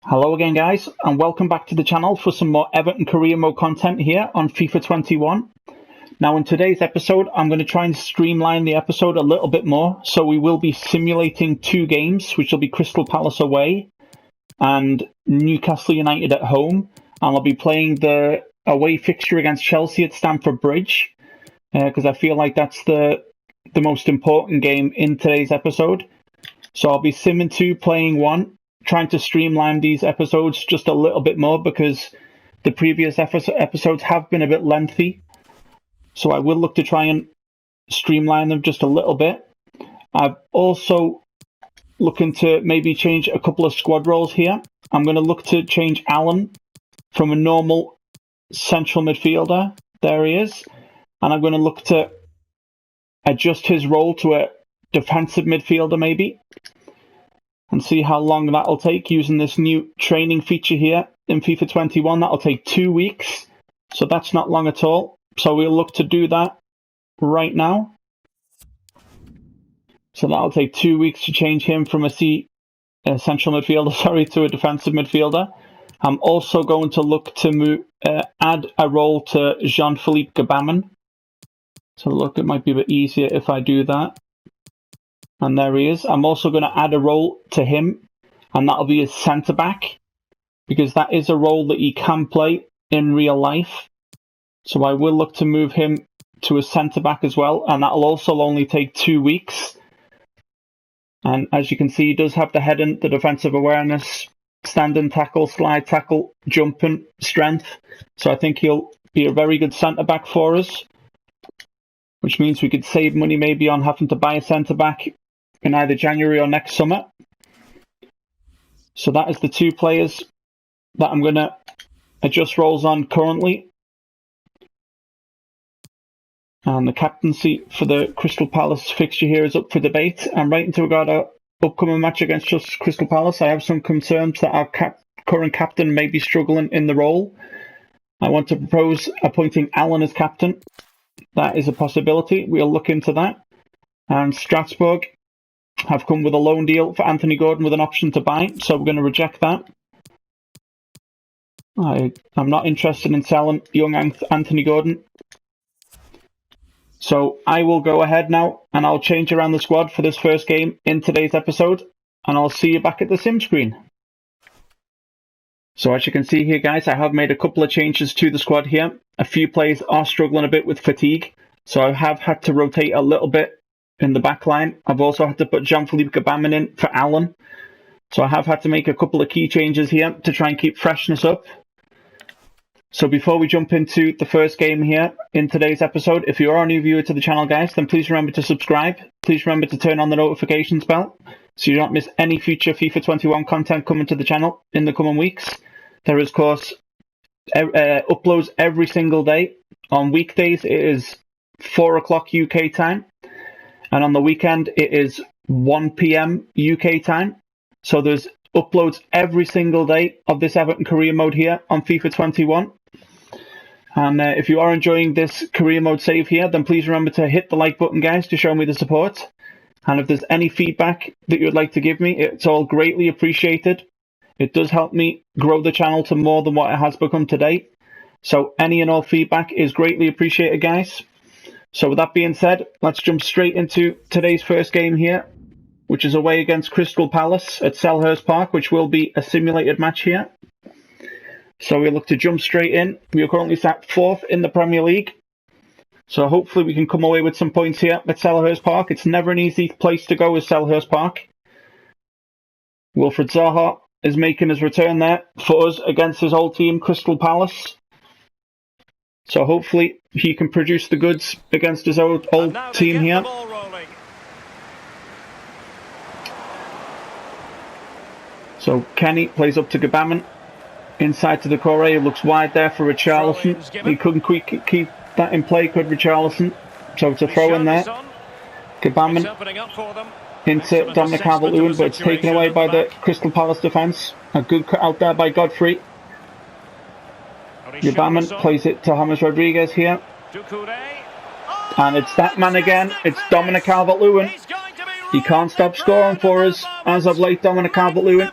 Hello again guys, and welcome back to the channel for some more Everton Career Mode content here on FIFA21. Now in today's episode, I'm going to try and streamline the episode a little bit more, so we will be simulating two games, which will be Crystal Palace away and Newcastle United at home, and I'll be playing the away fixture against Chelsea at Stamford Bridge, because I feel like that's the most important game in today's episode. So I'll be simming 2, playing 1. Trying to streamline these episodes just a little bit more because the previous episodes have been a bit lengthy. So I will look to try and streamline them just a little bit. I'm also looking to maybe change a couple of squad roles here. I'm going to look to change Alan from a normal central midfielder. There he is. And I'm going to look to adjust his role to a defensive midfielder maybe. And see how long that'll take using this new training feature here in FIFA21. That'll take 2 weeks, so that's not long at all. So we'll look to do that right now. So that'll take 2 weeks to change him from a central midfielder, to a defensive midfielder. I'm also going to look to add a role to Jean-Philippe Gbamin. So look, it might be a bit easier if I do that. And there he is. I'm also going to add a role to him, and that'll be his centre-back, because that is a role that he can play in real life. So I will look to move him to a centre-back as well, and that'll also only take 2 weeks. And as you can see, he does have the heading, the defensive awareness, standing tackle, slide tackle, jumping, strength. So I think he'll be a very good centre-back for us, which means we could save money maybe on having to buy a centre-back in either January or next summer. So that is the 2 players that I'm going to adjust roles on currently. And the captaincy for the Crystal Palace fixture here is up for debate. And right into regard to our upcoming match against just Crystal Palace, I have some concerns that our current captain may be struggling in the role. I want to propose appointing Alan as captain. That is a possibility. We'll look into that. And Strasbourg have come with a loan deal for Anthony Gordon with an option to buy, so we're going to reject that. I'm not interested in selling young Anthony Gordon. So I will go ahead now and I'll change around the squad for this first game in today's episode, and I'll see you back at the sim screen. So as you can see here guys, I have made a couple of changes to the squad here. A few players are struggling a bit with fatigue, so I have had to rotate a little bit in the back line. I've also had to put Jean-Philippe Gbamin in for Alan. So I have had to make a couple of key changes here to try and keep freshness up. So before we jump into the first game here in today's episode, if you are a new viewer to the channel guys, then please remember to subscribe. Please remember to turn on the notifications bell so you don't miss any future FIFA21 content coming to the channel in the coming weeks. There is of course uploads every single day. On weekdays it is 4 o'clock UK time. And on the weekend, it is 1 PM UK time. So there's uploads every single day of this Everton Career Mode here on FIFA21. And if you are enjoying this Career Mode save here, then please remember to hit the like button, guys, to show me the support. And if there's any feedback that you would like to give me, it's all greatly appreciated. It does help me grow the channel to more than what it has become today. So any and all feedback is greatly appreciated, guys. So with that being said, let's jump straight into today's first game here, which is away against Crystal Palace at Selhurst Park, which will be a simulated match here. So we look to jump straight in. We are currently sat 4th in the Premier League. So hopefully we can come away with some points here at Selhurst Park. It's never an easy place to go, is Selhurst Park. Wilfried Zaha is making his return there for us against his old team, Crystal Palace. So hopefully he can produce the goods against his old team here. So Kenny plays up to Gbamin. Inside to the Correa, looks wide there for Richarlison. He couldn't keep that in play, could Richarlison? So it's a throw in there. Gbamin into Dominic Calvert-Lewin, but it's taken away by the Crystal Palace defence. A good cut out there by Godfrey. Gbamin plays it to James Rodriguez here. And it's that man again. It's Dominic Calvert-Lewin. He can't stop scoring for us as of late, Dominic Calvert-Lewin.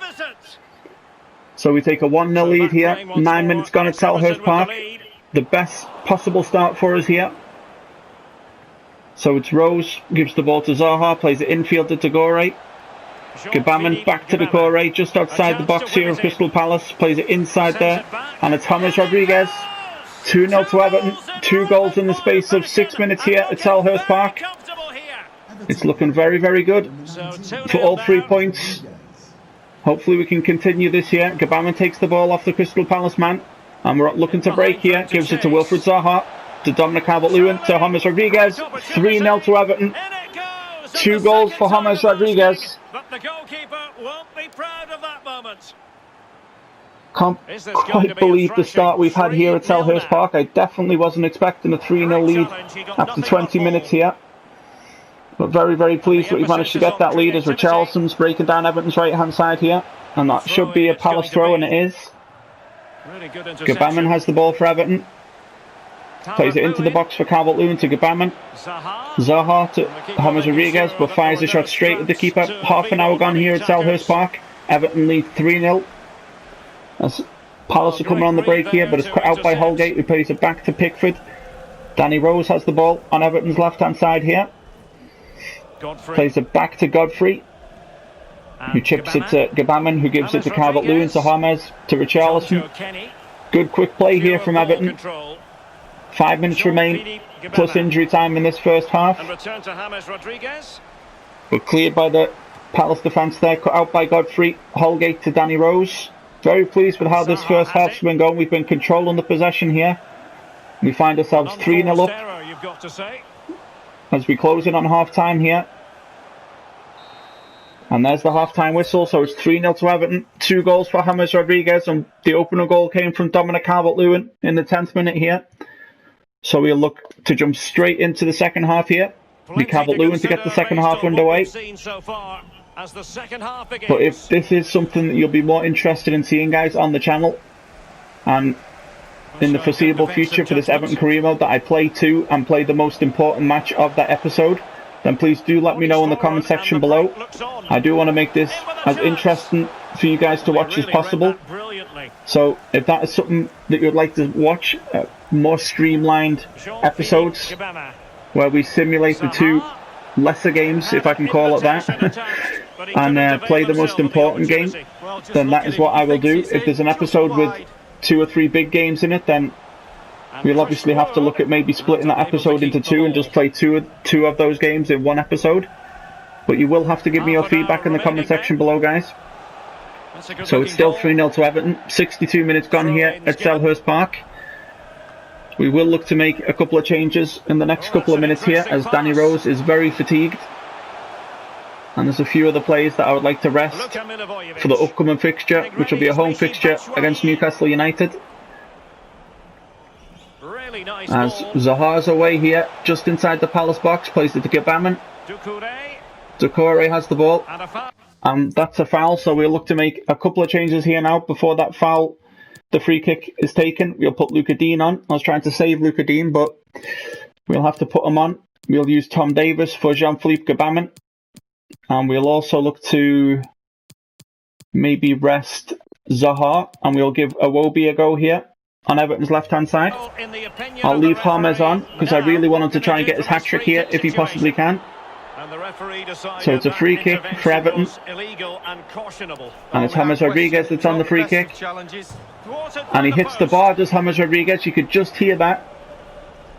So we take a 1-0 lead here. 9 minutes gone at Selhurst Park. The best possible start for us here. So it's Rose, gives the ball to Zaha, plays it infield to Tagore. Gabaman back to Tagore, just outside the box here of Crystal Palace, plays it inside there. And it's James Rodriguez. 2-0 to Everton. 2 goals in the space of 6 minutes here at Selhurst Park. It's looking very, very good for all 3 points. Hopefully we can continue this here. Gabaman takes the ball off the Crystal Palace man. And we're looking to break here. Gives it to Wilfried Zaha. To Dominic Calvert-Lewin. To James Rodriguez. 3-0 to Everton. 2 goals for James Rodriguez. But the goalkeeper won't be proud of that moment. Can't quite believe the start we've had here at Selhurst Park. I definitely wasn't expecting a 3-0 lead after 20 minutes here. But very, very pleased that we've managed to get that lead as Richarlison's breaking down Everton's right-hand side here. And that should be a Palace throw, and it is. Gabaman has the ball for Everton. Plays it into the box for Calvert-Lewin to Gabaman. Zaha to James Rodriguez, but fires a shot straight at the keeper. Half an hour gone here at Selhurst Park. Everton lead 3-0. As Palace are coming on the break here, but it's cut out by Holgate, who plays it back to Pickford. Danny Rose has the ball on Everton's left-hand side here. Plays it back to Godfrey, who chips it to Gabaman, who gives it to Calvert-Lewin, to James, to Richarlison. Good quick play here from Everton. 5 minutes remain, plus injury time in this first half. We're cleared by the Palace defence there, cut out by Godfrey. Holgate to Danny Rose. Very pleased with how this first half's been going. We've been controlling the possession here. We find ourselves 3-0 up as we close in on half-time here. And there's the half-time whistle, so it's 3-0 to Everton. 2 goals for James Rodriguez, and the opener goal came from Dominic Calvert-Lewin in the 10th minute here. So we'll look to jump straight into the second half here. We Calvert-Lewin to get the second half underway. But if this is something that you'll be more interested in seeing, guys, on the channel, and in the foreseeable future for this Everton Career Mode, that I play to and play the most important match of that episode, then please do let me know in the comment section below. I do want to make this as interesting for you guys to watch as possible. So if that is something that you'd like to watch, more streamlined episodes where we simulate the 2 lesser games, if I can call it that, and play the most important game, then that is what I will do. If there's an episode with 2 or 3 big games in it, then we'll obviously have to look at maybe splitting that episode into 2 and just play two of those games in one episode. But you will have to give me your feedback in the comment section below, guys. So it's still 3-0 to Everton. 62 minutes gone here at Selhurst Park. We will look to make a couple of changes in the next couple of minutes here, as Danny Rose is very fatigued. And there's a few other players that I would like to rest for the upcoming fixture, which will be a home fixture against Newcastle United. As Zaha's away here, just inside the Palace box, plays it to Gabaman. Doucouré has the ball, and that's a foul, so we'll look to make a couple of changes here now before that foul. The free kick is taken. We'll put Luca Dean on. I was trying to save Luca Dean, but we'll have to put him on. We'll use Tom Davis for Jean-Philippe Gabaman. And we'll also look to maybe rest Zaha, and we'll give Iwobi a go here on Everton's left-hand side. I'll leave James on because I really want him to try and get his hat-trick here if he possibly can. So it's a free kick for Everton, and it's James Rodriguez that's on the free kick, and he hits the bar, does James Rodriguez. You could just hear that,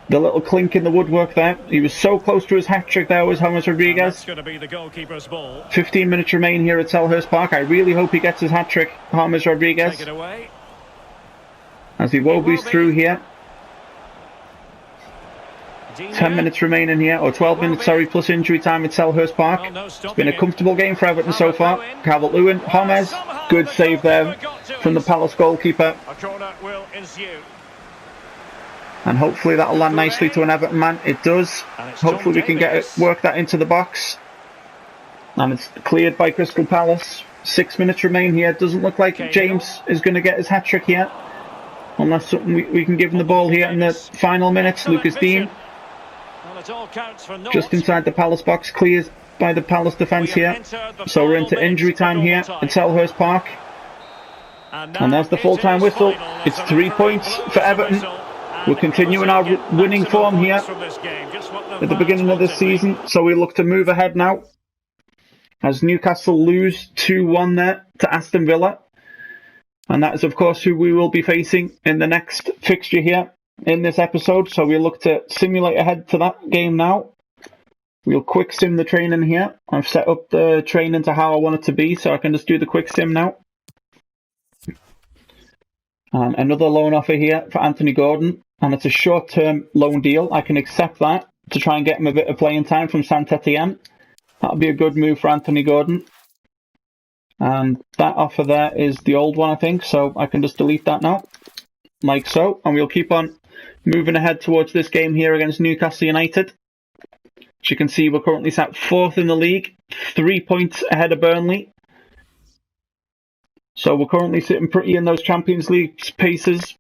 the little clink in the woodwork there. He was so close to his hat-trick there, was James Rodriguez. 15 minutes remain here at Selhurst Park. I really hope he gets his hat-trick, James Rodriguez, as he wobbles through here. 10 minutes remaining here, or 12 minutes, sorry, plus injury time at Selhurst Park. It's been a comfortable game for Everton so far. Calvert-Lewin, James, good save there from the Palace goalkeeper. And hopefully that'll land nicely to an Everton man. It does. Hopefully we can work that into the box. And it's cleared by Crystal Palace. 6 minutes remain here. Doesn't look like James is going to get his hat-trick here, unless something we can give him the ball here in the final minutes. Lucas Dean, just inside the Palace box, clears by the Palace defence here. So we're into injury time here at Selhurst Park. And there's the full-time whistle. It's 3 points for Everton. We're continuing our winning form here at the beginning of this season, so we look to move ahead now as Newcastle lose 2-1 there to Aston Villa. And that is, of course, who we will be facing in the next fixture here in this episode. So we'll look to simulate ahead to that game now. We'll quick sim the training here. I've set up the training to how I want it to be, so I can just do the quick sim now. And another loan offer here for Anthony Gordon. And it's a short-term loan deal. I can accept that to try and get him a bit of playing time from Saint-Etienne. That'll be a good move for Anthony Gordon. And that offer there is the old one, I think. So I can just delete that now, like so. And we'll keep on moving ahead towards this game here against Newcastle United. As you can see, we're currently sat 4th in the league, 3 points ahead of Burnley. So we're currently sitting pretty in those Champions League paces.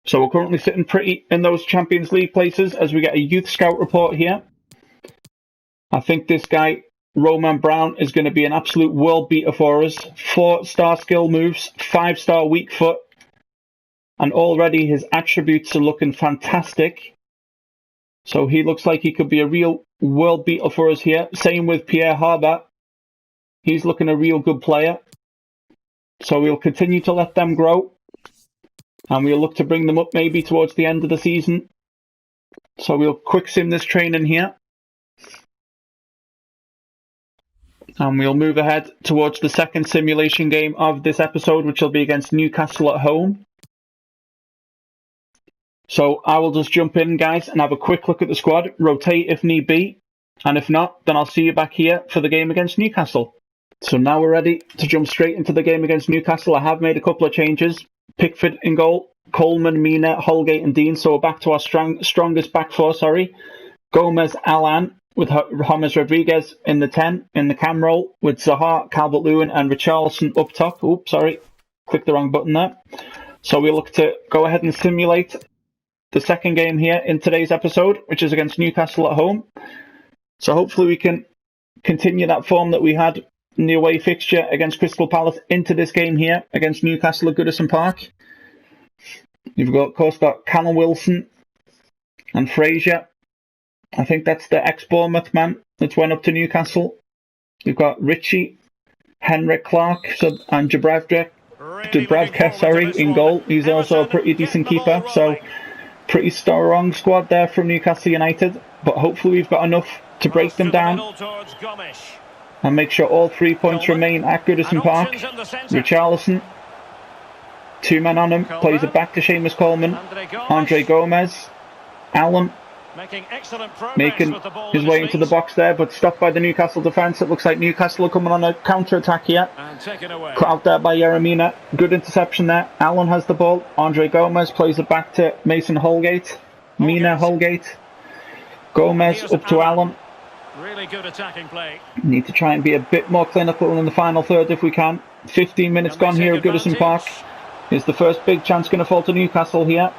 So we're currently sitting pretty in those Champions League places as we get a youth scout report here. I think this guy, Roman Brown, is going to be an absolute world beater for us. 4-star skill moves, 5-star weak foot. And already his attributes are looking fantastic. So he looks like he could be a real world beater for us here. Same with Pierre Harber. He's looking a real good player. So we'll continue to let them grow. And we'll look to bring them up maybe towards the end of the season. So we'll quick sim this training here. And we'll move ahead towards the second simulation game of this episode, which will be against Newcastle at home. So I will just jump in, guys, and have a quick look at the squad, rotate if need be. And if not, then I'll see you back here for the game against Newcastle. So now we're ready to jump straight into the game against Newcastle. I have made a couple of changes. Pickford in goal, Coleman, Mina, Holgate and Dean. So we're back to our strongest back four, Gomez, Alan, with James Rodriguez in the 10, in the cam role, with Zaha, Calvert-Lewin and Richarlison up top. Oops, sorry, clicked the wrong button there. So we look to go ahead and simulate the second game here in today's episode, which is against Newcastle at home. So hopefully we can continue that form that we had in the away fixture against Crystal Palace into this game here against Newcastle at Goodison Park. You've got, of course, Callum Wilson and Frazier. I think that's the ex-Bournemouth man that's went up to Newcastle. You've got Richie, Henrik Clark and Dubravka, in goal. He's also a pretty decent keeper. So pretty strong squad there from Newcastle United. But hopefully we've got enough to break them down and make sure all 3 points remain at Goodison Park. Richarlison, 2 men on him, plays it back to Seamus Coleman. Andre Gomez, Allen, making his way into the box there, but stopped by the Newcastle defence. It looks like Newcastle are coming on a counter-attack here. Cut out there by Yeremina. Good interception there. Allen has the ball. Andre Gomez plays it back to Mason Holgate. Mina, Holgate. Gomez up to Allen. Really good attacking play. Need to try and be a bit more clinical in the final third if we can. 15 minutes gone here at Goodison Park. Is the first big chance going to fall to Newcastle here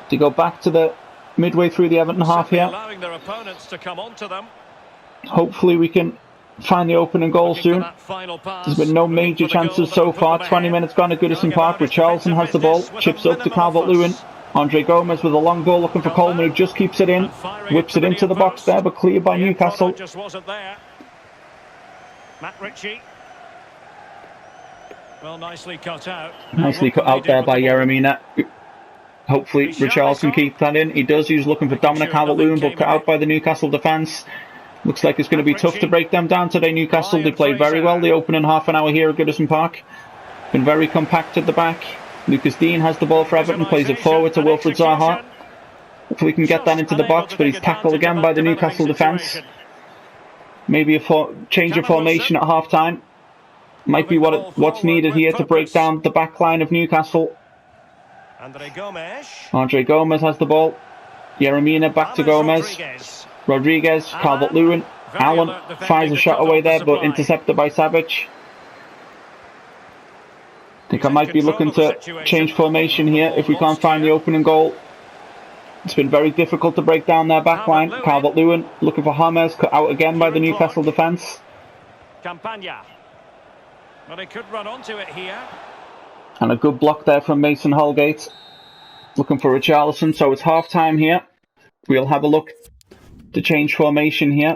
to go back to the midway through the Everton half here. Allowing their opponents to come onto them. Hopefully we can find the opening goal soon. There's been no major chances so far. 20 minutes gone at Goodison Park. Richarlison has the ball, chips up to Calvert-Lewin. Andre Gomez with a long ball looking for Coleman, who just keeps it in, whips it into the box there, but cleared by Newcastle. Just wasn't there. Matt Ritchie. Well, nicely cut out. Nicely cut out there by Yeremina. Hopefully Richarlison keeps that in. He does. He's looking for Dominic Calvert-Lewin, but cut out by the Newcastle defence. Looks like it's going to be tough to break them down today, Newcastle. They played very well the opening half an hour here at Goodison Park. Been very compact at the back. Lucas Dean has the ball for Everton, plays it forward to Wilfried Zaha. Hopefully we can get that into the box, but he's tackled again by the Newcastle defence. Maybe a change of formation at half-time. Might be what's needed here to break down the back line of Newcastle. Andre Gomez has the ball. Yeremina back to Gomez. Rodriguez, Calvert-Lewin. Allen fires a shot away there, but intercepted by Savic. I think I might be looking to change formation here if we can't find the opening goal. It's been very difficult to break down their back line. Calvert-Lewin looking for James, cut out again by the Newcastle defence. Well, he could run onto it here. And a good block there from Mason Holgate. Looking for Richarlison. So it's half time here. We'll have a look to change formation here.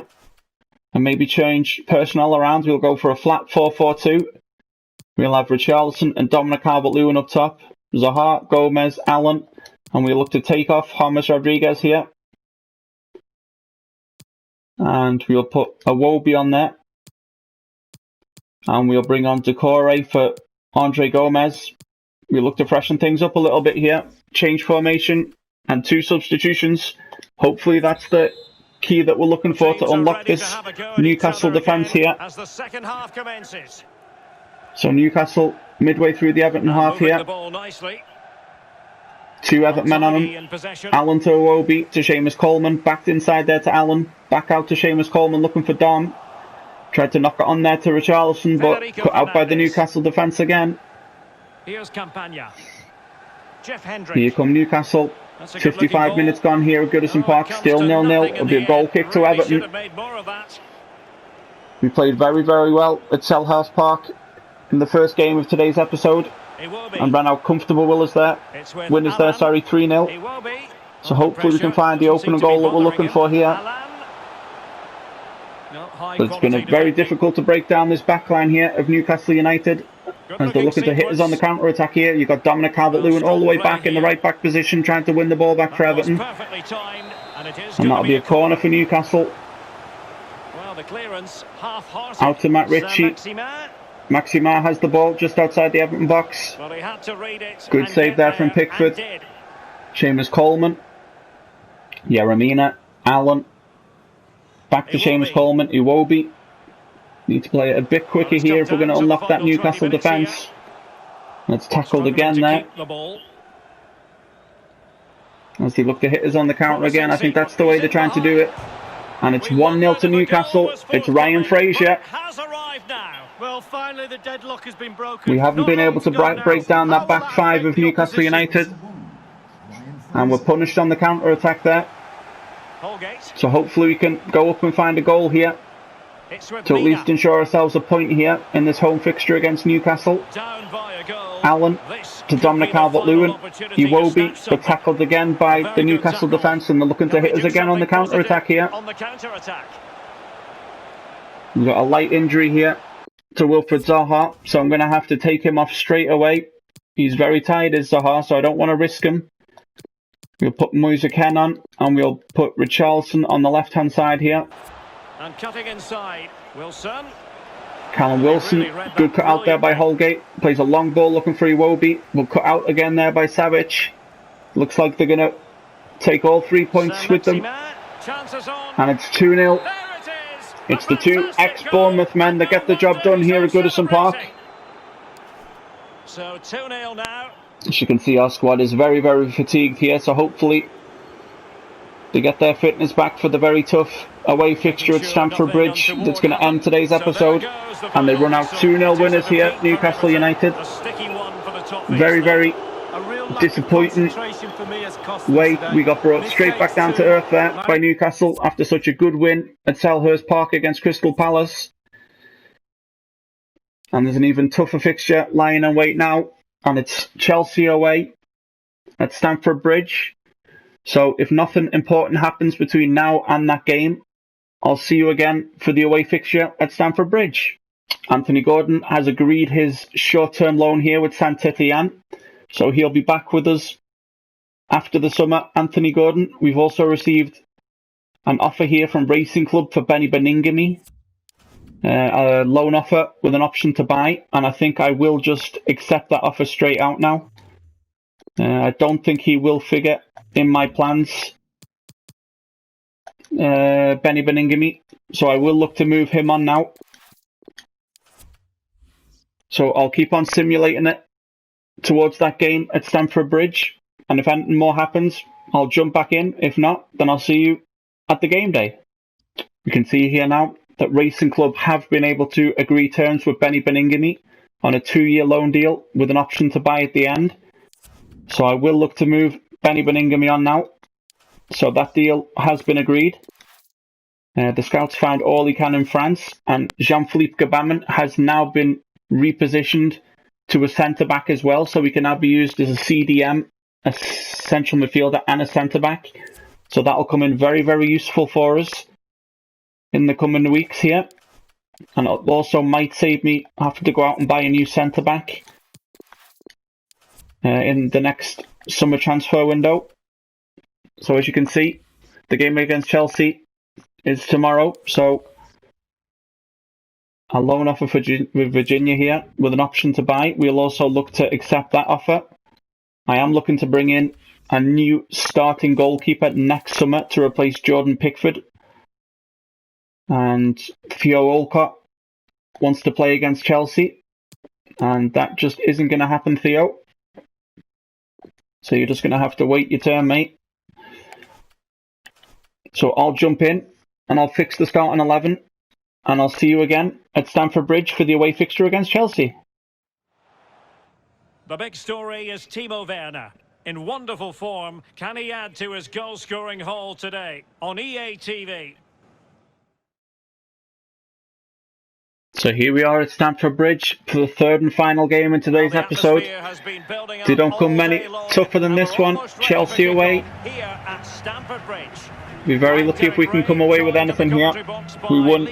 And maybe change personnel around. We'll go for a flat 4-4-2. We'll have Richarlison and Dominic Calvert-Lewin up top. Zaha, Gomez, Allen. And we'll look to take off James Rodriguez here. And we'll put Iwobi on there. And we'll bring on Decore for Andre Gomez. We'll look to freshen things up a little bit here. Change formation and 2 substitutions. Hopefully that's the key that we're looking for to unlock this Newcastle defence here. As the second half commences. So Newcastle midway through the Everton half here. The ball nicely. 2 Everton men on him. Allen to Iwobi to Seamus Coleman. Backed inside there to Allen. Back out to Seamus Coleman looking for Dom. Tried to knock it on there to Richarlison, but cut out by the Newcastle defence again. Here's Campagna. Jeff Hendrick. Here come Newcastle. 55 minutes gone here at Goodison Park. Still 0-0. It'll be a goal kick to Everton. We played very, very well at Selhurst Park in the first game of today's episode. And ran out comfortable winners there. 3-0. So hopefully we can find the opening goal that we're looking for here. But it's been very difficult to break down this backline here of Newcastle United. As they're looking to hit us on the counter-attack here. You've got Dominic Calvert-Lewin all the way back in the right-back position, trying to win the ball back for Everton. And that'll be a corner for Newcastle. Out to Matt Ritchie. Maximar has the ball just outside the Everton box. Good save there from Pickford. Seamus Coleman. Yeremina. Allen. Back to Seamus Coleman. Iwobi. Need to play it a bit quicker here if we're going to unlock that Newcastle defence. That's tackled again there. As they look to hit us on the counter again, I think that's the way they're trying to do it. And it's 1-0 to Newcastle. It's Ryan Fraser. Well, finally the deadlock has been broken. We haven't been able to break down that back 5 of Newcastle United. And we're punished on the counter-attack there. So hopefully we can go up and find a goal here. To at least ensure ourselves a point here in this home fixture against Newcastle. Allen to Dominic Calvert-Lewin. Iwobi, but tackled again by the Newcastle defence, and they're looking to hit us again on the counter-attack here. We've got a light injury here to Wilfred Zaha, so I'm going to have to take him off straight away. He's very tired, is Zaha, so I don't want to risk him. We'll put Moise Kean on, and we'll put Richarlison on the left-hand side here. And cutting inside, Wilson. Callum Wilson, good cut out there by Holgate. Plays a long ball looking for Iwobi. We'll cut out again there by Savic. Looks like they're going to take all 3 points with them. And it's 2-0. It's the 2 ex-Bournemouth men that get the job done here at Goodison Park. So 2-0 now. As you can see, our squad is very, very fatigued here. So hopefully they get their fitness back for the very tough away fixture at Stamford Bridge that's going to end today's episode. And they run out 2-0 winners here, Newcastle United. Very, very disappointing way. We got brought straight back down to earth there by Newcastle after such a good win at Selhurst Park against Crystal Palace. And there's an even tougher fixture lying in wait now. And it's Chelsea away at Stamford Bridge. So if nothing important happens between now and that game, I'll see you again for the away fixture at Stamford Bridge. Anthony Gordon has agreed his short-term loan here with Saint-Étienne, so he'll be back with us after the summer. Anthony Gordon, we've also received an offer here from Racing Club for Benny Beningame, a loan offer with an option to buy, and I think I will just accept that offer straight out now. I don't think he will figure in my plans, Benny Beningame, so I will look to move him on now. So I'll keep on simulating it towards that game at Stamford Bridge, and if anything more happens, I'll jump back in. If not, then I'll see you at the game day. You can see here now that Racing Club have been able to agree terms with Benny Beningame on a 2-year loan deal with an option to buy at the end. So I will look to move Benny Beningame on now. So that deal has been agreed. The scouts found all he can in France, and Jean-Philippe Gbamin has now been repositioned to a centre-back as well, so we can now be used as a CDM, a central midfielder and a centre-back. So that'll come in very, very useful for us in the coming weeks here. And it also might save me having to go out and buy a new centre-back in the next summer transfer window. So as you can see, the game against Chelsea is tomorrow. So a loan offer with Virginia here with an option to buy. We'll also look to accept that offer. I am looking to bring in a new starting goalkeeper next summer to replace Jordan Pickford. And Theo Walcott wants to play against Chelsea. And that just isn't going to happen, Theo. So you're just going to have to wait your turn, mate. So I'll jump in and I'll fix the starting 11. And I'll see you again at Stamford Bridge for the away fixture against Chelsea. The big story is Timo Werner. In wonderful form, can he add to his goal-scoring haul today on EA TV? So here we are at Stamford Bridge for the third and final game in today's episode. They don't come many tougher than this one. Chelsea away. Here at Stamford Bridge. Be very lucky if we can come away with anything here. We won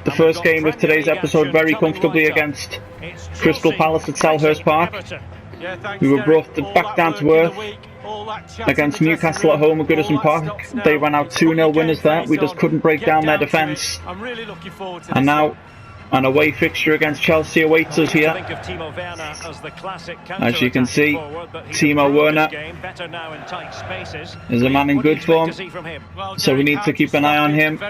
the first game of today's episode very comfortably against Crystal Palace at Selhurst Park. We were brought back down to earth against Newcastle at home at Goodison Park. They ran out 2-0 winners there. We just couldn't break down their defence. And now an away fixture against Chelsea awaits us here. As you can see, Timo Werner is a man in good form, so we need to keep an eye on him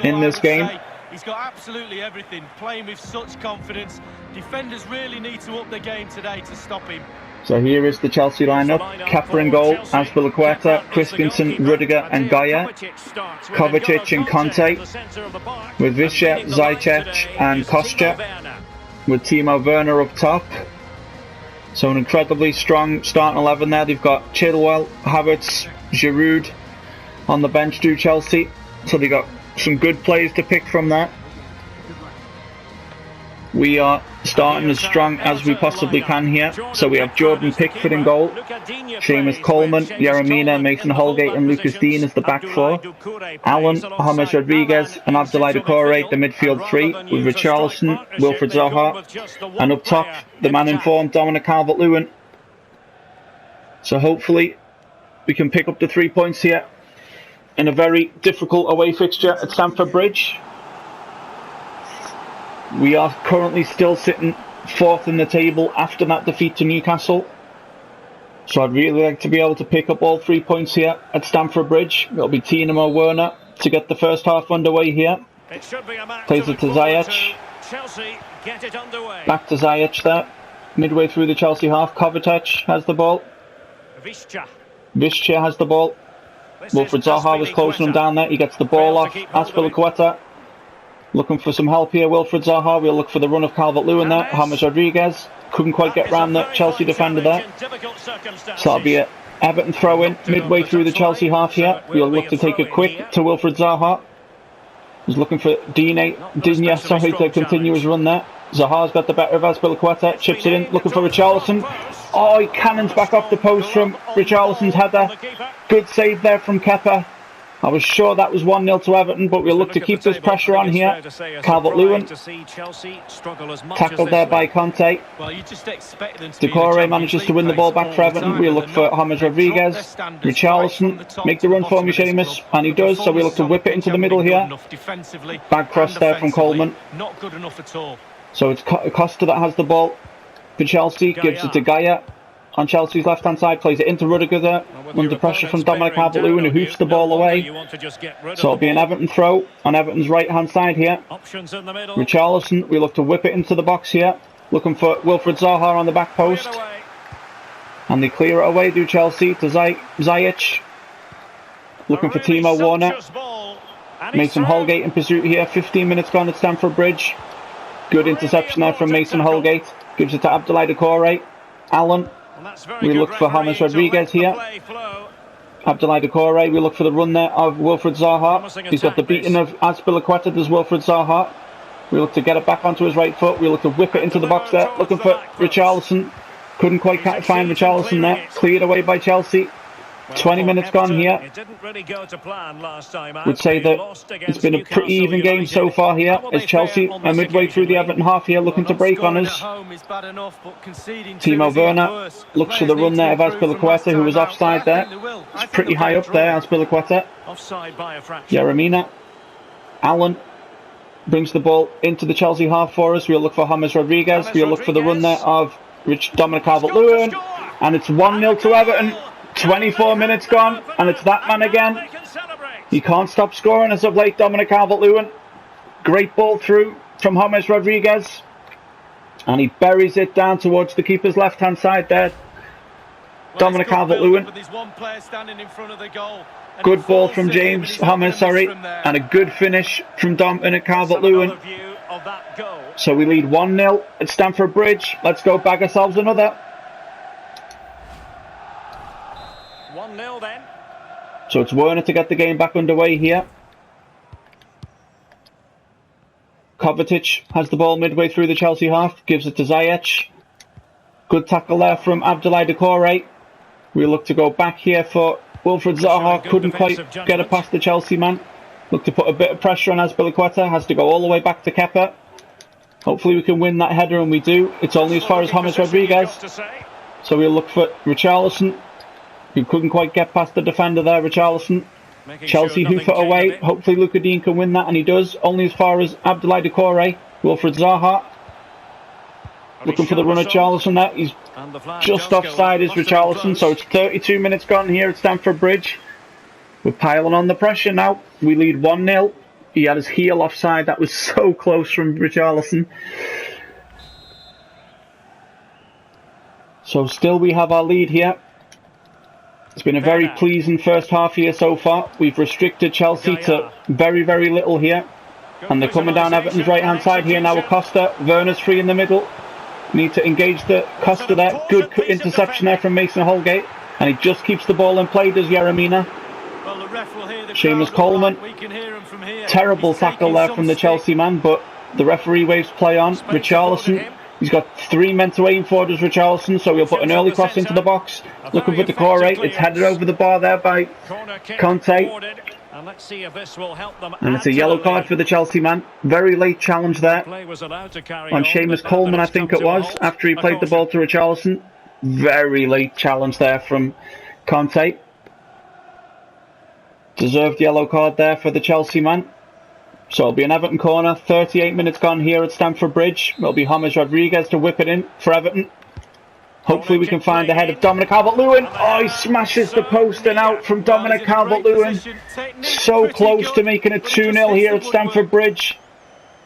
in this game. He's got absolutely everything, playing with such confidence. Defenders really need to up their game today to stop him. So here is the Chelsea lineup. Kepa in goal, Azpilicueta, Christensen, Rudiger and Gaia. Kovacic and Conte. With Visca, Zajec and Kostka. With Timo Werner up top. So an incredibly strong starting 11 there. They've got Chilwell, Havertz, Giroud on the bench do Chelsea. So they've got some good players to pick from that. We are starting as strong as we possibly can here. So we have Jordan Pickford in goal, Seamus Coleman, Yeremina, Mason Holgate and Lucas Dean as the back four. Allen, James Rodriguez and Abdoulaye Doucouré, the midfield three, with Richarlison, Wilfried Zaha, and up top, the man in form, Dominic Calvert-Lewin. So hopefully we can pick up the 3 points here in a very difficult away fixture at Stamford Bridge. We are currently still sitting fourth in the table after that defeat to Newcastle. So I'd really like to be able to pick up all 3 points here at Stamford Bridge. It'll be Timo Werner to get the first half underway here. Plays it to Ziyech. Back to Ziyech there. Midway through the Chelsea half, Kovacic has the ball. Visca has the ball. Wilfried Zaha was closing him down there. He gets the ball off. Azpilicueta looking for some help here. Wilfried Zaha. We'll look for the run of Calvert-Lewin there. James Rodriguez couldn't quite get round the Chelsea defender there. So that'll be an Everton throw-in midway through the Chelsea half here. We'll look to take it quick to Wilfried Zaha. He's looking for Digne to continue his run there. Zaha's got the better of Azpilicueta. Chips it in. Looking for Richarlison. Oh, he cannons back off the post from Richarlison's header. Good save there from Kepa. I was sure that was 1-0 to Everton, but we'll look to keep this pressure on here. Calvert-Lewin. Tackled there by Conte. Doucouré manages to win the ball back for Everton. We'll look for James Rodriguez. Richarlison. Make the run for me, Seamus. And he does, so we'll look to whip it into the middle here. Bad cross there from Coleman. Not good enough at all. So it's Costa that has the ball for Chelsea. Gives it to Gaia on Chelsea's left-hand side. Plays it into Rudiger there. Under pressure from Dominic Calvert-Lewin, who hoofs the ball away. So it'll be an Everton throw on Everton's right-hand side here. Richarlison, we look to whip it into the box here. Looking for Wilfried Zaha on the back post. And they clear it away, do Chelsea, to Ziyech. Looking for Timo Werner. Mason Holgate in pursuit here. 15 minutes gone at Stamford Bridge. Good interception there from Mason Holgate. Gives it to Abdoulaye Doucouré. Allen. We look for James Rodriguez here. Abdoulaye Doucouré. We look for the run there of Wilfried Zaha. He's got the beating of Azpilicueta. There's Wilfried Zaha. We look to get it back onto his right foot. We look to whip it into the box there. Looking for Richarlison. Couldn't quite find Richarlison there. Cleared away by Chelsea. 20 minutes gone here. It didn't really go to plan last time out. Would say that it's been a pretty even game so far here, as Chelsea are midway through the Everton half here, looking to break on us. Timo Werner looks for the run there of Azpilicueta, who was offside there. It's pretty high up there, Azpilicueta. Yeremina. Allen brings the ball into the Chelsea half for us. We'll look for James Rodriguez. We'll look for the run there of Dominic Calvert-Lewin. And it's 1-0 to Everton. 24 minutes gone, and it's that man again. He can't stop scoring as of late, Dominic Calvert-Lewin. Great ball through from James Rodriguez. And he buries it down towards the keeper's left-hand side there. Dominic Calvert-Lewin. Good ball from James, and a good finish from Dominic Calvert-Lewin. So we lead 1-0 at Stamford Bridge. Let's go bag ourselves another. 1-0 then. So it's Werner to get the game back underway here. Kovacic has the ball midway through the Chelsea half, gives it to Ziyech. Good tackle there from Abdoulaye Doucouré. We look to go back here for Wilfried Zaha, couldn't quite get it past the Chelsea man. Look to put a bit of pressure on Azpilicueta, has to go all the way back to Kepa. Hopefully we can win that header, and we do. It's only as far as James Rodriguez. So we'll look for Richarlison, who couldn't quite get past the defender there, Richarlison. Chelsea hoof it away. Hopefully Luka Dean can win that, and he does. Only as far as Abdoulaye Doucouré. Wilfried Zaha. Looking for the run of Richarlison there. He's just offside is Richarlison. So it's 32 minutes gone here at Stamford Bridge. We're piling on the pressure now. We lead 1-0. He had his heel offside. That was so close from Richarlison. So still we have our lead here. It's been a very pleasing first half here so far. We've restricted Chelsea to very, very little here. And they're coming down Everton's right-hand side here now with Costa. Werner's free in the middle. Need to engage the Costa there. Good interception there from Mason Holgate. And he just keeps the ball in play, does Yeremina. Seamus Coleman. Terrible tackle there from the Chelsea man, but the referee waves play on. Richarlison. He's got 3 men to aim for, does Richarlison, so he'll put an early cross into the box. Looking for Doucouré. It's headed over the bar there by Conte. And it's a yellow card for the Chelsea man. Very late challenge there on Seamus Coleman, I think it was, after he played the ball to Richarlison. Very late challenge there from Conte. Deserved yellow card there for the Chelsea man. So it'll be an Everton corner. 38 minutes gone here at Stamford Bridge. It'll be James Rodriguez to whip it in for Everton. Hopefully we can find the head of Dominic Calvert-Lewin. Oh, he smashes the post and out from Dominic Calvert-Lewin. So close to making it 2-0 here at Stamford Bridge.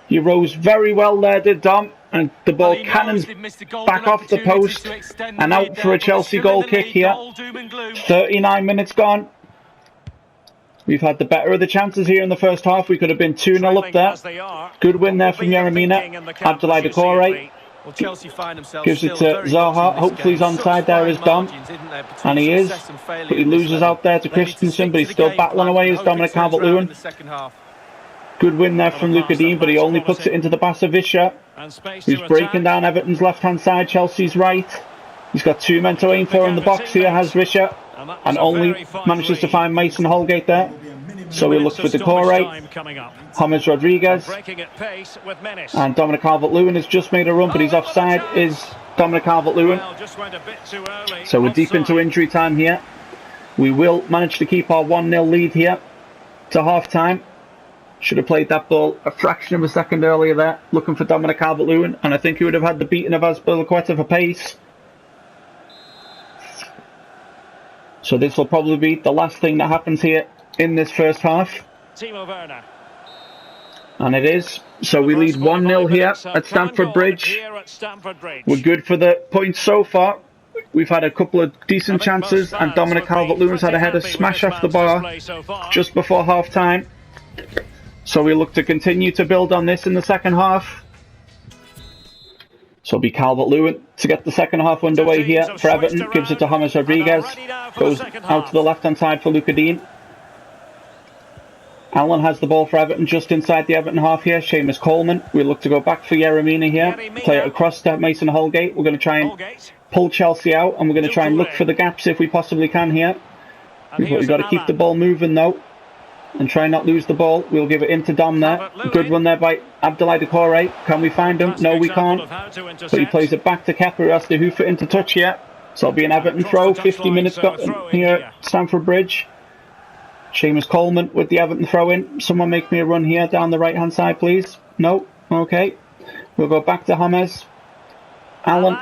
He rose very well there, did Dom. And the ball cannons back off the post and out for a Chelsea goal kick here. 39 minutes gone. We've had the better of the chances here in the first half. We could have been 2-0 up there. Good win there from Yeremina. Abdoulaye Doucouré gives it to Zaha. Hopefully he's onside there as Dom. And he is. But he loses out there to Christensen, but he's still battling away as Dominic Calvert-Lewin. Good win there from Luka Dean, but he only puts it into the Basavisha, who's breaking down Everton's left-hand side, Chelsea's right. He's got 2 men to aim for in the box here, has Risha, and only manages to find Mason Holgate there. So we look for Doucouré, James Rodriguez, and Dominic Calvert-Lewin has just made a run, but he's offside, is Dominic Calvert-Lewin. So we're deep into injury time here. We will manage to keep our 1-0 lead here to half-time. Should have played that ball a fraction of a second earlier there, looking for Dominic Calvert-Lewin, and I think he would have had the beating of Azpilicueta for pace. So this will probably be the last thing that happens here in this first half. Timo Werner. And it is. So we lead 1-0 here at Stamford Bridge. We're good for the points so far. We've had a couple of decent chances, and Dominic Calvert-Lewin's had a header smash off the bar just before half-time. So we look to continue to build on this in the second half. So it'll be Calvert-Lewin to get the second half underway here for Everton. Gives it to James Rodriguez. Goes out to the left-hand side for Luka Dean. Alan has the ball for Everton just inside the Everton half here. Seamus Coleman. We look to go back for Yeremina here. Play it across to Mason Holgate. We're going to try and pull Chelsea out, and we're going to try and look for the gaps if we possibly can here. We've got to keep the ball moving though, and try not lose the ball. We'll give it into Dom there. Good run there by Abdoulaye Doucouré. Can we find him? No, we can't. But he plays it back to Kepa, who has to hoof it into touch here. So it'll be an Everton throw. 50 minutes got here at Stamford Bridge. Seamus Coleman with the Everton throw in. Someone make me a run here down the right hand side, please. No? Okay. We'll go back to James. Alan.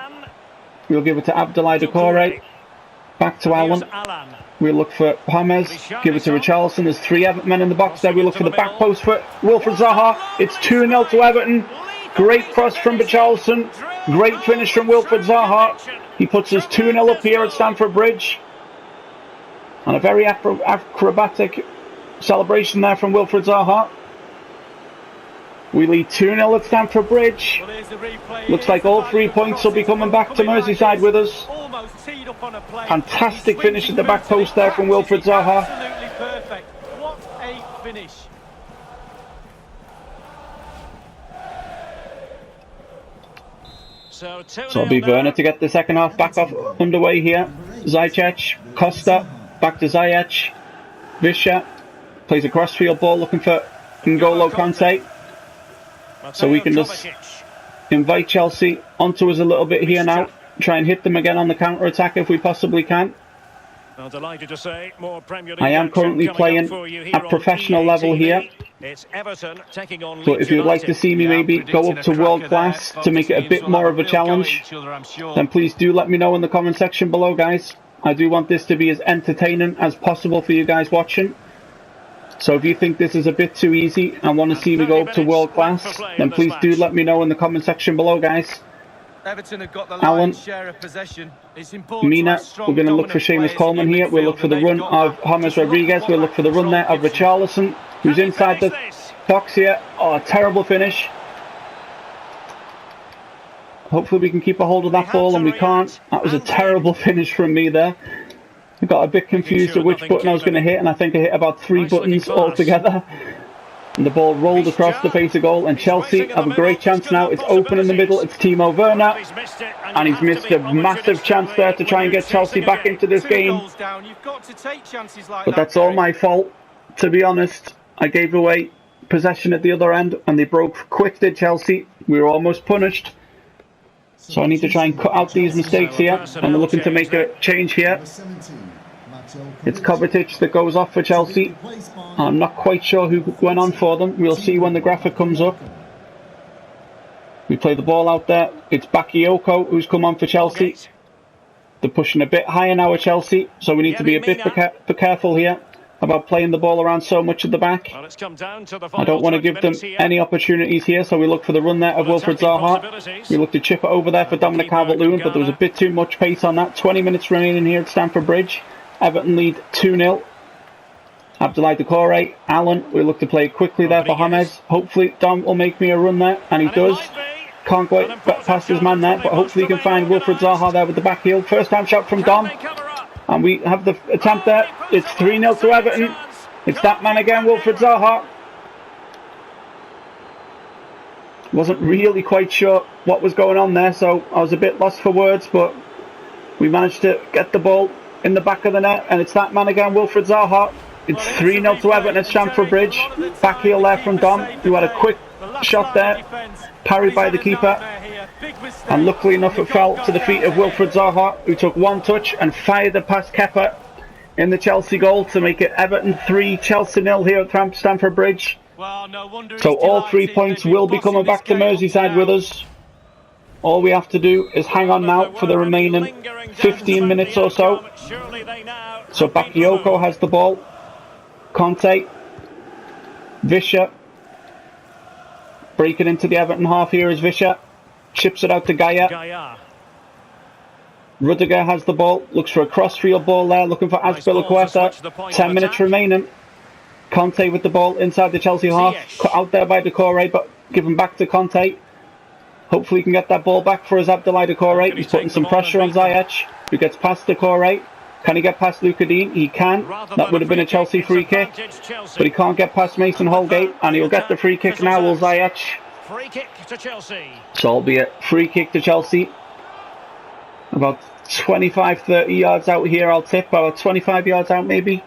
We'll give it to Abdoulaye Doucouré. Back to Alan. We'll look for James. Give it to Richarlison. There's 3 Everton men in the box there. We look for the back post for Wilfried Zaha. It's 2-0 to Everton. Great cross from Richarlison. Great finish from Wilfried Zaha. He puts us 2-0 up here at Stamford Bridge. And a very acrobatic celebration there from Wilfried Zaha. We lead 2-0 at Stamford Bridge. Looks like all 3 points will be coming back to Merseyside with us. Fantastic finish at the back post there from Wilfried Zaha. Absolutely perfect. What a finish. So it'll be Werner to get the second half back off underway here. Ziyech, Costa, back to Ziyech. Visca plays a crossfield ball looking for N'Golo Kante. So we can just invite Chelsea onto us a little bit here now. Try and hit them again on the counter-attack if we possibly can. Well, delighted to say, more Premier League I am currently playing at professional level here. It's Everton taking on But if you'd like to see me maybe go up to world class to make it a bit more of a challenge, then please do let me know in the comment section below, guys. I do want this to be as entertaining as possible for you guys watching. So if you think this is a bit too easy and want to see me go up to world class, then please do let me know in the comment section below, guys. Everton have got the Alan, share of possession. It's important Mina, we're going to look for Seamus Coleman here. We'll look for the run of James Rodriguez. We'll look for the run there of Richarlison, who's inside the box here. Oh, terrible finish. Hopefully we can keep a hold of that ball, and we can't. That was a terrible finish from me there. I got a bit confused at which button I was going to hit, and I think I hit about 3 buttons altogether. And the ball rolled across the face of goal, and Chelsea have a great chance now. It's open in the middle. It's Timo Werner, and he's missed a massive chance there to try and get Chelsea back into this game. But that's all my fault, to be honest. I gave away possession at the other end, and they broke quick, did Chelsea. We were almost punished. So I need to try and cut out these mistakes here, and they're looking to make a change here. It's Kovacic that goes off for Chelsea. I'm not quite sure who went on for them. We'll see when the graphic comes up. We play the ball out there. It's Bakayoko who's come on for Chelsea. They're pushing a bit higher now at Chelsea, so we need to be a bit careful here about playing the ball around so much at the back. I don't want to give them any opportunities here, so we look for the run there of Wilfried Zaha. We look to chip it over there for Dominic Calvert-Lewin, but there was a bit too much pace on that. 20 minutes remaining here at Stamford Bridge. Everton lead 2-0. Abdoulaye Doucouré, Alan, we look to play quickly there for James. Hopefully Dom will make me a run there, and he does. Can't quite get past his man there, but hopefully he can find Wilfried Zaha there with the back heel. First time shot from Dom, and we have the attempt there. It's 3-0 to Everton. It's that man again, Wilfried Zaha. Wasn't really quite sure what was going on there, so I was a bit lost for words, but we managed to get the ball in the back of the net, and it's that man again, Wilfried Zaha. It's 3-0 to Everton at Stamford Bridge. Back heel there from Dom, who had a quick shot there, parried by the keeper, and luckily enough it fell to the feet of Wilfried Zaha, who took one touch and fired it past Kepa in the Chelsea goal to make it Everton 3, Chelsea 0 here at Stamford Bridge. So all 3 points will be coming back to Merseyside with us. All we have to do is hang on now for the remaining 15 minutes or so. So Bakayoko has the ball. Conte. Visca. Breaking into the Everton half here is Visca. Chips it out to Gaia. Rudiger has the ball. Looks for a crossfield ball there. Looking for Azpilicueta. 10 minutes remaining. Conte with the ball inside the Chelsea half. Cut out there by Doucouré, but given back to Conte. Hopefully he can get that ball back for his Abdoulaye Doucouré. He's putting some pressure on Ziyech, who gets past Doucouré. Can he get past Luca Dean? He can. That would have been a Chelsea free kick. But he can't get past Mason Holgate. And he'll get the free kick now, will Ziyech. Free kick to Chelsea. So it'll be a free kick to Chelsea. About 25, 30 yards out here, I'll tip. About 25 yards out, maybe.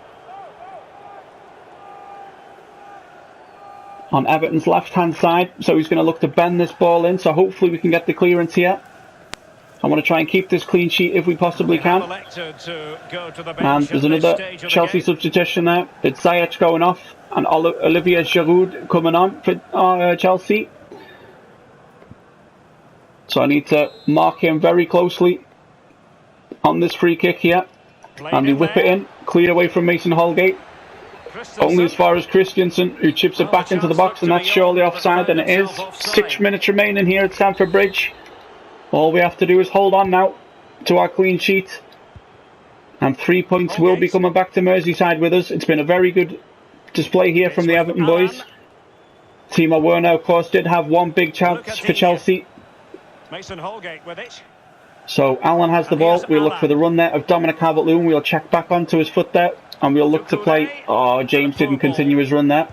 On Everton's left-hand side. So he's going to look to bend this ball in. So hopefully we can get the clearance here. I want to try and keep this clean sheet if we possibly can. And there's another Chelsea substitution there. It's Ziyech going off and Olivier Giroud coming on for Chelsea. So I need to mark him very closely on this free kick here. And we whip it in, cleared away from Mason Holgate. Only as far as Christensen, who chips it back into the box, and that's surely offside, and it is. 6 minutes remaining here at Stamford Bridge. All we have to do is hold on now to our clean sheet. And 3 points will be coming back to Merseyside with us. It's been a very good display here from the Everton boys. Timo Werner, of course, did have one big chance for Chelsea. Mason Holgate with it. So Alan has the ball. We'll look for the run there of Dominic Calvert-Lewin. We'll check back onto his foot there. And we'll look to play. Oh, James didn't continue his run there.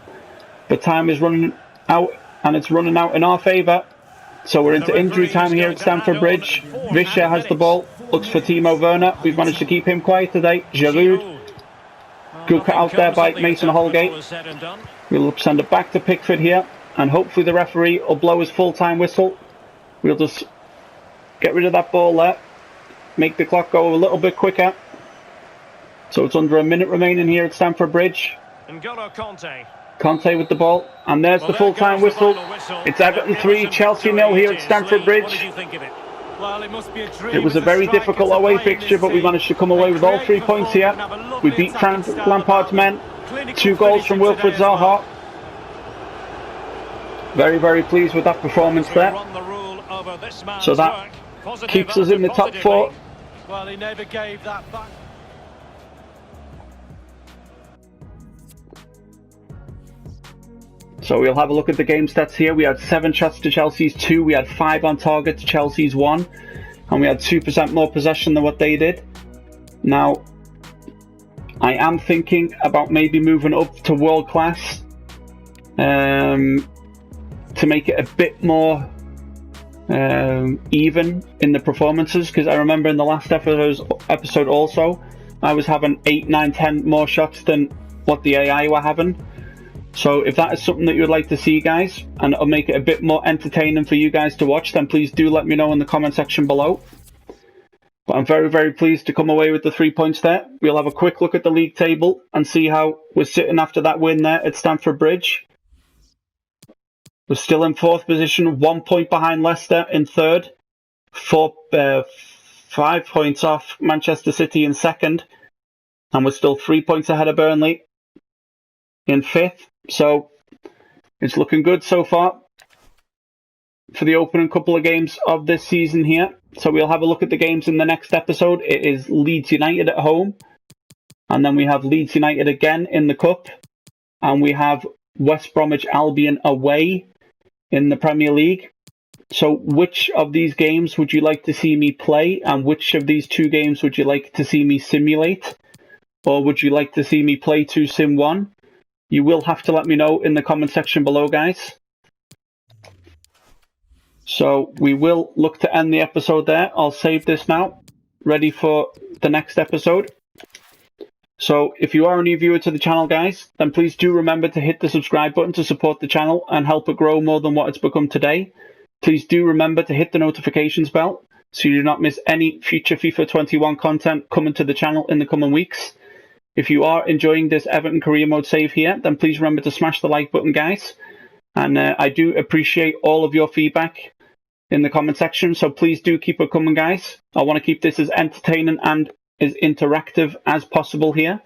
But time is running out. And it's running out in our favour. So we're into injury time here at Stamford Bridge. Vischer has the ball. Looks for Timo Werner. We've managed to keep him quiet today. Giroud. Good cut out there by Mason Holgate. We'll send it back to Pickford here. And hopefully the referee will blow his full-time whistle. We'll just get rid of that ball there. Make the clock go a little bit quicker. So it's under a minute remaining here at Stamford Bridge. Conte with the ball. And there's the full-time whistle. It's Everton 3, Chelsea 0 here at Stamford Bridge. It was a very difficult away fixture, but we managed to come away with all 3 points here. We beat Frank Lampard's men. 2 goals from Wilfried Zaha. Very, very pleased with that performance there. So that keeps us in the top 4. Well, he never gave that back. So we'll have a look at the game stats here. We had 7 shots to Chelsea's 2. We had 5 on target to Chelsea's 1. And we had 2% more possession than what they did. Now, I am thinking about maybe moving up to world class. To make it a bit more even in the performances. Because I remember in the last episode also, I was having 8, 9, 10 more shots than what the AI were having. So if that is something that you would like to see, guys, and it'll make it a bit more entertaining for you guys to watch, then please do let me know in the comment section below. But I'm very, very pleased to come away with the 3 points there. We'll have a quick look at the league table and see how we're sitting after that win there at Stamford Bridge. We're still in 4th position, 1 point behind Leicester in 3rd. 5 points off Manchester City in 2nd. And we're still 3 points ahead of Burnley in 5th. So it's looking good so far for the opening couple of games of this season here. So we'll have a look at the games in the next episode. It is Leeds United at home. And then we have Leeds United again in the Cup. And we have West Bromwich Albion away in the Premier League. So which of these games would you like to see me play? And which of these 2 games would you like to see me simulate? Or would you like to see me play 2 Sim 1? You will have to let me know in the comment section below, guys. So we will look to end the episode there. I'll save this now, ready for the next episode. So if you are a new viewer to the channel, guys, then please do remember to hit the subscribe button to support the channel and help it grow more than what it's become today. Please do remember to hit the notifications bell so you do not miss any future FIFA 21 content coming to the channel in the coming weeks. If you are enjoying this Everton Career Mode save here, then please remember to smash the like button, guys. And I do appreciate all of your feedback in the comment section, so please do keep it coming, guys. I want to keep this as entertaining and as interactive as possible here.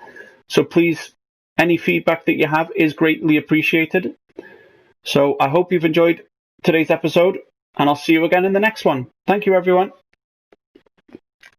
So please, any feedback that you have is greatly appreciated. So I hope you've enjoyed today's episode, and I'll see you again in the next one. Thank you, everyone.